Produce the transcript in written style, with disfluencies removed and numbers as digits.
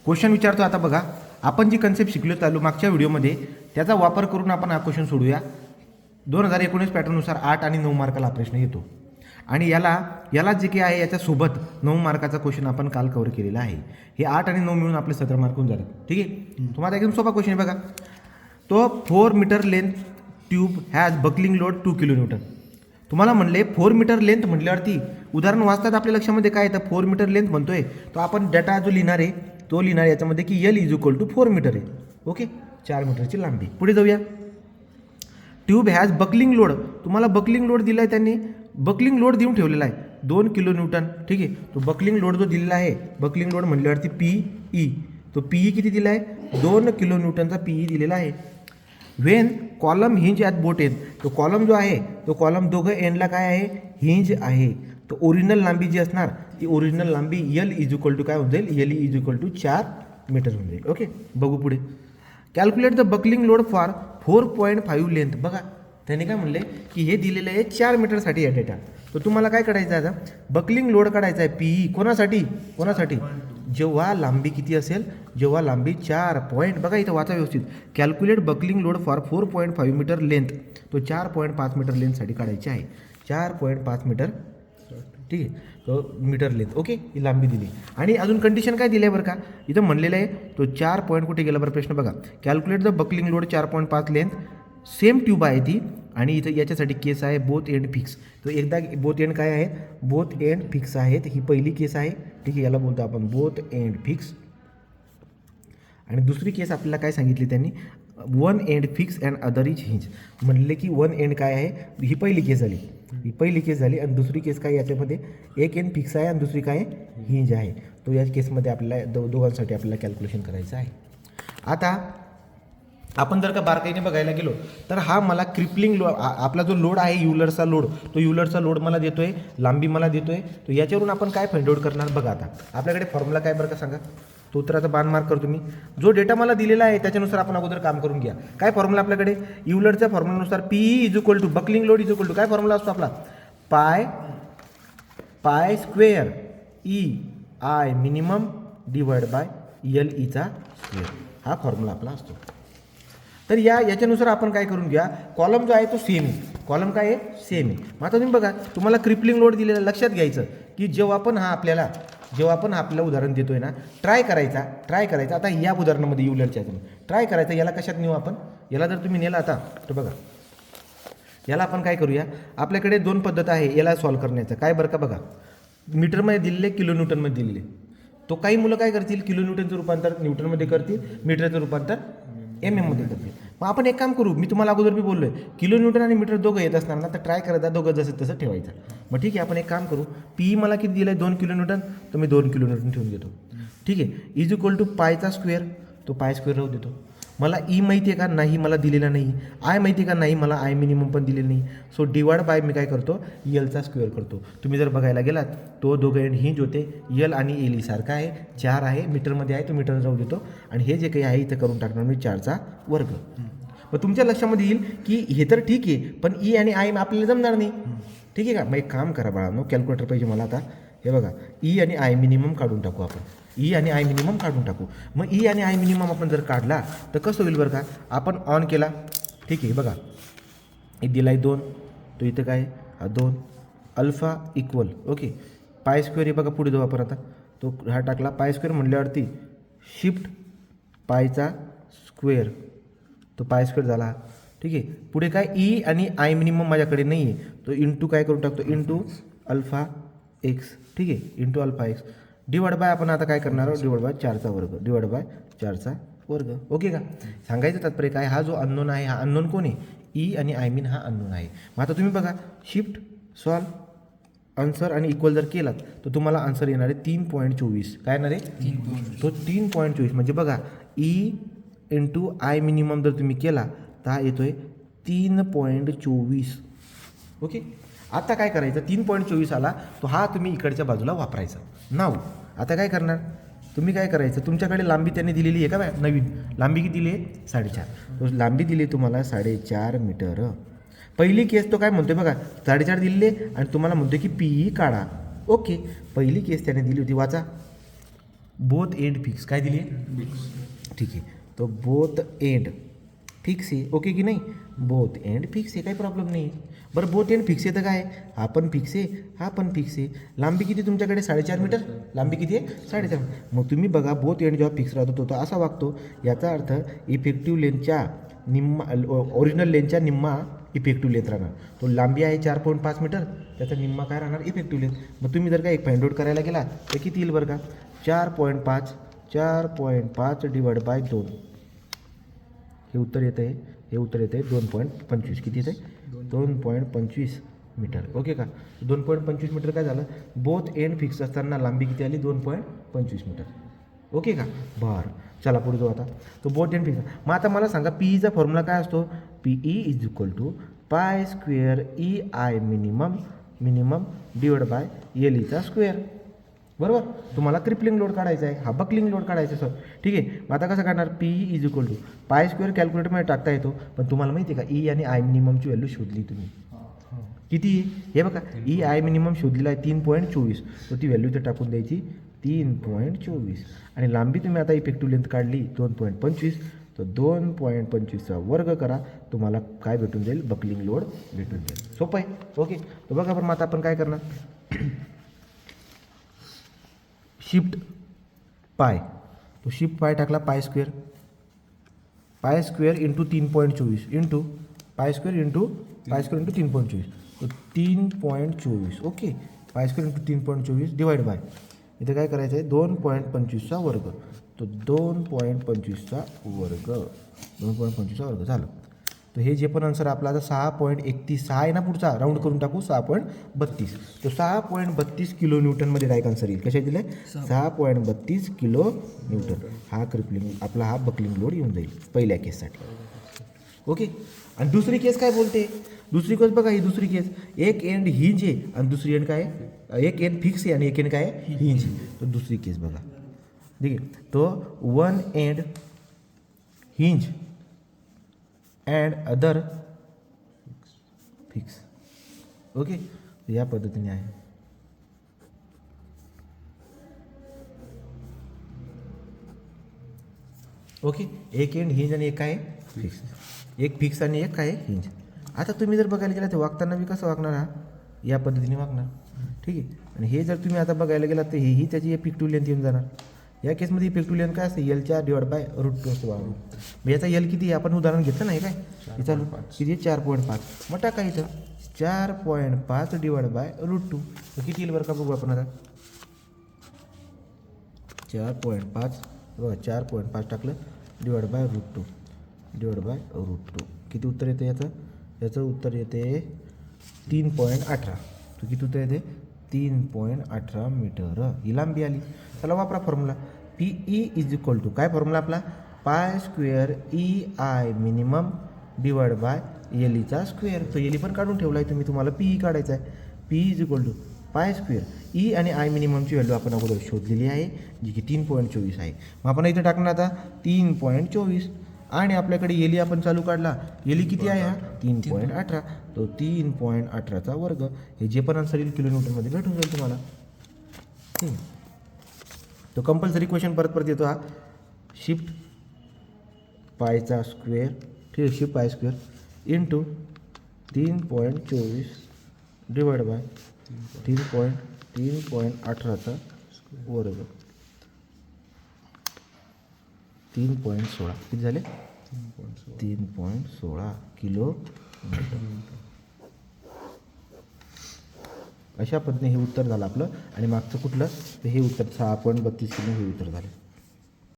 Question विचारतो आता बघा. आपण जी कन्सेप्ट शिकलो चालू मागच्या व्हिडिओमध्ये त्याचा वापर करून आपण हा क्वेश्चन सोडूया. 2019 पॅटर्ननुसार 8 आणि 9 मार्काला हा प्रश्न येतो आणि याला जे काही आहे याच्यासोबत 9 मार्काचा क्वेश्चन आपण काल कव्हर केलेला आहे. हे 8 आणि 9 मिळून आपले 17 मार्क होऊन जातात. ठीक आहे. तुम्हाला एकदम सोपा क्वेश्चन आहे बघा. तो 4 meter length tube has buckling load 2 kN. तुम्हाला म्हणले 4 मीटर लेंथ म्हटल्यावरती उदाहरण वाचतात आपल्या लक्षामध्ये काय येतं. 4 मीटर लेंथ म्हणतोय तो आपण डाटा जो लिहिणार आहे तो लिहिणार याच्यामध्ये की L = 4 मीटर आहे. ओके, 4 मीटरची लांबी. पुढे जाऊया. Tube has buckling load. तुम्हाला बकलिंग लोड दिला आहे, त्यांनी बकलिंग लोड देऊन ठेवलेला आहे 2 kN. ठीक आहे. तो बकलिंग लोड जो दिलेला आहे, बकलिंग लोड म्हटल्यावरती PE, तो PE किती दिला आहे 2 kN PE दिलेला आहे. When column hinge at boat end. तो कॉलम जो आहे तो कॉलम दोघं एंडला काय आहे हिंज आहे. तो ओरिजिनल लांबी जी असणार ती ओरिजिनल लांबी L = काय होऊन जाईल L = 4 मीटर होऊन जाईल. ओके, बघू पुढे. Calculate the buckling load for 4.5 length. बघा त्याने काय म्हणले की हे दिलेलं आहे 4 मीटरसाठी या डेटा. तर तुम्हाला काय काढायचं आहे आता बकलिंग लोड काढायचा आहे PE कोणासाठी जेव्हा लांबी किती असेल जेव्हा लांबी 4 पॉईंट. बघा इथं वाचा व्यवस्थित. Calculate buckling load for 4.5 meter length. तो 4.5 मीटर लेंथसाठी काढायची आहे. 4.5 मीटर. ठीक आहे. तो मीटर लेंथ. ओके, ही लांबी दिली आणि अजून कंडिशन काय दिली आहे बरं का इथं म्हणलेलं आहे तो 4 पॉईंट कुठे गेला बरं प्रश्न बघा. Calculate the buckling load 4.5 length. Same tube आहे ती आणि इथं याच्यासाठी केस आहे बोथ एंड फिक्स. तो एकदा बोथ एंड काय आहे बोथ एंड फिक्स आहेत. ही पहिली केस आहे. ठीक आहे, याला बोलतो आपण बोथ एंड फिक्स. आणि दुसरी केस आपल्याला काय सांगितली त्यांनी 1 end fix and other is hinge. म्हणले की 1 एंड काय आहे ही पहिली केस झाली आणि दुसरी केस काय याच्यामध्ये 1 एंड फिक्स आहे आणि दुसरी काय हिंज आहे. तो या केसमध्ये आपल्याला दोघांसाठी आपल्याला कॅल्क्युलेशन करायचं आहे. आता आपण जर का बारकाईने बघायला गेलो तर हा मला क्रिपलिंग लोड आपला जो लोड आहे युलरचा लोड तो युलरचा लोड मला देतोय लांबी मला देतोय. तो याच्यावरून आपण काय फाइंड आउट करणार बघा. आता आपल्याकडे फॉर्म्युला काय बरं का सांगा. तो तर आता बाण मार्क करतो मी. जो डेटा मला दिलेला आहे त्याच्यानुसार आपण अगोदर काम करून घ्या. काय फॉर्म्युला आपल्याकडे युलरच्या फॉर्म्युलानुसार PE = बकलिंग लोड काय फॉर्म्युला असतो आपला pi square EI minimum divide bye LE². हा फॉर्म्युला आपला असतो. तर याच्यानुसार आपण काय करून घ्या. कॉलम जो आहे तो सेम आहे. कॉलम काय आहे सेम आहे. मग आता तुम्ही बघा तुम्हाला क्रिपलिंग लोड दिलेला लक्षात घ्यायचं की जेव्हा आपण आपल्याला उदाहरण देतोय ना ट्राय करायचा. आता या उदाहरणामध्ये युलरच्या ट्राय करायचा. याला कशात नेऊ आपण. याला जर तुम्ही नेला आता तर बघा याला आपण काय करूया. आपल्याकडे 2 पद्धत आहे याला सॉल्व्ह करण्याचं. काय बरं का बघा मीटरमध्ये दिलेले किलोन्यूटनमध्ये दिलेले. तो काही मुलं काय करतील किलोन्यूटनचं रूपांतर न्यूटनमध्ये करतील मीटरचं रूपांतर MM मध्ये करतील. मग आपण एक काम करू. मी तुम्हाला अगोदर मी बोललोय किलोन्यूटन आणि मीटर दोघं येत असणार ना तर ट्राय करायचा दोघं जसं तसं ठेवायचं. मग ठीक आहे आपण एक काम करू. PE मला किती दिलं आहे 2 kN तर मी 2 kN ठेवून देतो. ठीक आहे. = पायचा स्क्वेअर. तो पाय स्क्वेअर राहू देतो. मला E माहिती आहे का नाही मला दिलेला नाही. I माहिती आहे का नाही मला I मिनिमम पण दिलेलं नाही. सो डिवाइड बाय मी काय करतो Lचा स्क्वेअर करतो. तुम्ही जर बघायला गेलात तो दोघं एंड हिंज होते. L आणि L सारखा आहे 4 आहे मीटरमध्ये आहे तो मीटर जाऊ देतो आणि हे जे काही आहे इथं करून टाकणार मी 4चा वर्ग. मग तुमच्या लक्षामध्ये येईल की हे तर ठीक आहे पण E आणि I आपल्याला जमणार नाही. ठीक आहे का. मग एक काम करा बाळांनो कॅल्क्युलेटर पाहिजे मला. आता हे बघा E आणि I मिनिमम काढून टाकू आपण. E आणि I मिनिमम काढून टाकू. मग E आणि I मिनिमम आपण जर काढला तर कसं होईल बरं का. आपण ऑन केला. ठीक आहे बघा एक दिला आहे 2 तो इथं काय हा 2 alpha equal. Okay pi square हे बघा पुढे जाऊ आपण. आता तो हा टाकला पाय स्क्वेअर म्हटल्यावरती शिफ्ट पायचा स्क्वेअर तो पाय स्क्वेअर झाला. ठीक आहे. पुढे काय E आणि I मिनिमम माझ्याकडे नाही आहे तो इंटू काय करून टाकतो इंटू अल्फा एक्स. ठीक आहे into alpha x divide by आपण आता काय करणार आहोत डिवाइड बाय 4चा वर्ग डिवाइड बाय 4चा वर्ग. ओके का. सांगायचं तात्पर्य काय हा जो अननोन आहे हा अननोन कोण आहे E आणि I मीन हा अननोन आहे. मग आता तुम्ही बघा शिफ्ट सॉल्व आन्सर आणि इक्वल जर केलात तर तुम्हाला आन्सर येणार आहे 3.24. काय येणार आहे तो 3.24 म्हणजे बघा E इंटू I मिनिमम जर तुम्ही केला तर हा येतोय 3.24. ओके. आता काय करायचं 3.24 आला तो हा तुम्ही इकडच्या बाजूला वापरायचा नाव. आता काय करणार तुम्ही काय करायचं तुमच्याकडे लांबी त्यांनी दिलेली आहे का नवीन लांबी किती दिली आहे 4.5. तो लांबी दिली तुम्हाला 4.5 मीटर. पहिली केस तो काय म्हणतोय बघा 4.5 दिलेले आणि तुम्हाला म्हणतोय की PE काढा. ओके पहिली केस त्याने दिली होती वाचा बोथ एंड फिक्स काय दिली ठीक आहे. तो बोथ एंड फिक्स आहे ओके की नाही. बोथ एंड फिक्स आहे काही प्रॉब्लेम नाही. बरं बोथ एंड फिक्स आहे तर काय हा पण फिक्स आहे हा पण फिक्स आहे. लांबी किती तुमच्याकडे 4.5 मीटर लांबी किती आहे 4.5. मग तुम्ही बघा बोथ एंड जेव्हा फिक्स राहतो तो असा वागतो. याचा अर्थ इफेक्टिव्ह लेनच्या निम्मा ओरिजिनल लेनच्या निम्मा इफेक्टिव्ह लेंथ राहणार. तो लांबी आहे 4.5 मीटर त्याचा निम्मा काय राहणार इफेक्टिव्ह लेंथ. मग तुम्ही जर का एक फाइंड आउट करायला गेला तर किती येईल बरं का 4.5 डिवाइड बाय 2 हे उत्तर येतं आहे. हे उत्तर येतं आहे 2.25 किती येतं आहे 2.25 मीटर ओके का. 2.25 मीटर काय झालं बोथ एंड फिक्स असताना लांबी किती आली 2.25 मीटर ओके का. बरं चला पुढे जाऊ आता. तो बोथ एंड फिक्स. मग आता मला सांगा पीईचा फॉर्म्युला काय असतो PE is equal to pi square E I minimum divide by L ईचा स्क्वेअर बरोबर. तुम्हाला क्रिपलिंग लोड काढायचा आहे हा बकलिंग लोड काढायचा आहे सर ठीक आहे. मग आता कसं काढणार PE is equal to pi square कॅल्क्युलेटरमध्ये टाकता येतो. पण तुम्हाला माहिती आहे का ई आणि आय मिनिममची व्हॅल्यू शोधली तुम्ही किती हे बघा ई आय मिनिमम शोधलेला आहे 3.24. तर ती व्हॅल्यू तर टाकून द्यायची 3.24 आणि लांबी तुम्ही आता इफेक्टिव्ह लेंथ काढली 2.25. तर 2.25चा वर्ग करा तुम्हाला काय भेटून जाईल बकलिंग लोड भेटून जाईल. सोपं आहे ओके. तर बघा पण मग आता आपण काय करणार शिफ्ट पाय. तो शिफ्ट पाय टाकला पाय square into 3.24 into pi square into 3.24. तो 3.24 ओके. पाय स्क्वेअर इंटू 3.24 डिवाइड बाय इथे काय करायचं आहे 2.25चा वर्ग. तो 2.25चा वर्ग झालं. तर हे जे पण आन्सर आपला आता 6.31 आहे ना पुढचा राऊंड करून टाकू 6.32. तो 6.32 किलो न्यूटनमध्ये डायरेक्ट आन्सर येईल. कशा दिलं 6.32 किलो न्यूटन. हा क्रिपलिंग आपला हा बकलिंग लोड येऊन जाईल पहिल्या केससाठी ओके. आणि दुसरी केस काय बोलते दुसरी केस बघा ही दुसरी केस एक एंड हिंज आहे आणि दुसरी एंड काय एक एंड फिक्स आहे आणि एक एंड काय हिंज. तर दुसरी केस बघा ठीक आहे. तो one end hinge and other fix okay. या पद्धतीने आहे ओके. एक एंड हिंज आणि एक काय फिक्स एक फिक्स आणि एक काय हिंज. आता तुम्ही जर बघायला गेला तर वागताना बी कसं वागणार हा या पद्धतीने वागणार ठीक आहे. आणि हे जर तुम्ही आता बघायला गेला तर ही त्याची इफेक्टिव्ह लेंथ येऊन जाणार. या केसमध्ये इफेक्टिव्ह लेंथ काय असते एलच्या डिवाइड बाय √2 असतो बाबा. मग याचा एल किती आपण उदाहरण घेतलं नाही काय चालू किती 4.5. मग टाका इथं 4.5 डिवाइड बाय √2 तर किती येईल बरं का बघू आपण आता 4.5 बघा 4.5 टाकलं डिवाइड बाय √2 किती उत्तर येते याचं उत्तर येते 3.18. तो किती उत्तर येते 3.18 मीटर ही लांबी आली. चला वापरा formula PE is equal to काय फॉर्म्युला आपला pi square E I minimum divide by L ईचा स्क्वेअर. तो एल ई पण काढून ठेवला आहे तुम्ही तुम्हाला पीई काढायचा आहे. PE is equal to pi square E आणि आय मिनिममची व्हॅल्यू आपण अगोदर शोधलेली आहे जी की 3.24 आहे. मग आपण इथे टाकणार आता 3.24 आणि आपल्याकडे एली आपण चालू काढला एली किती आहे हा 3.18. तो 3.18चा वर्ग हे जे पण आन्सर येईल किलो न्यूटनमध्ये भेटून जाईल तुम्हाला. तो कंपल्सरी क्वेश्चन परत येतो हा शिफ्ट पायचा स्क्वेअर ठीक आहे shift pi square into 3.24 divide by 3.18चा वर्ग 3.16 किती झाले 3.16 किलो मीटर. अशा पद्धतीने हे उत्तर झालं आपलं. आणि मागचं कुठलं तर हे उत्तर 6.32 किलो हे उत्तर झालं.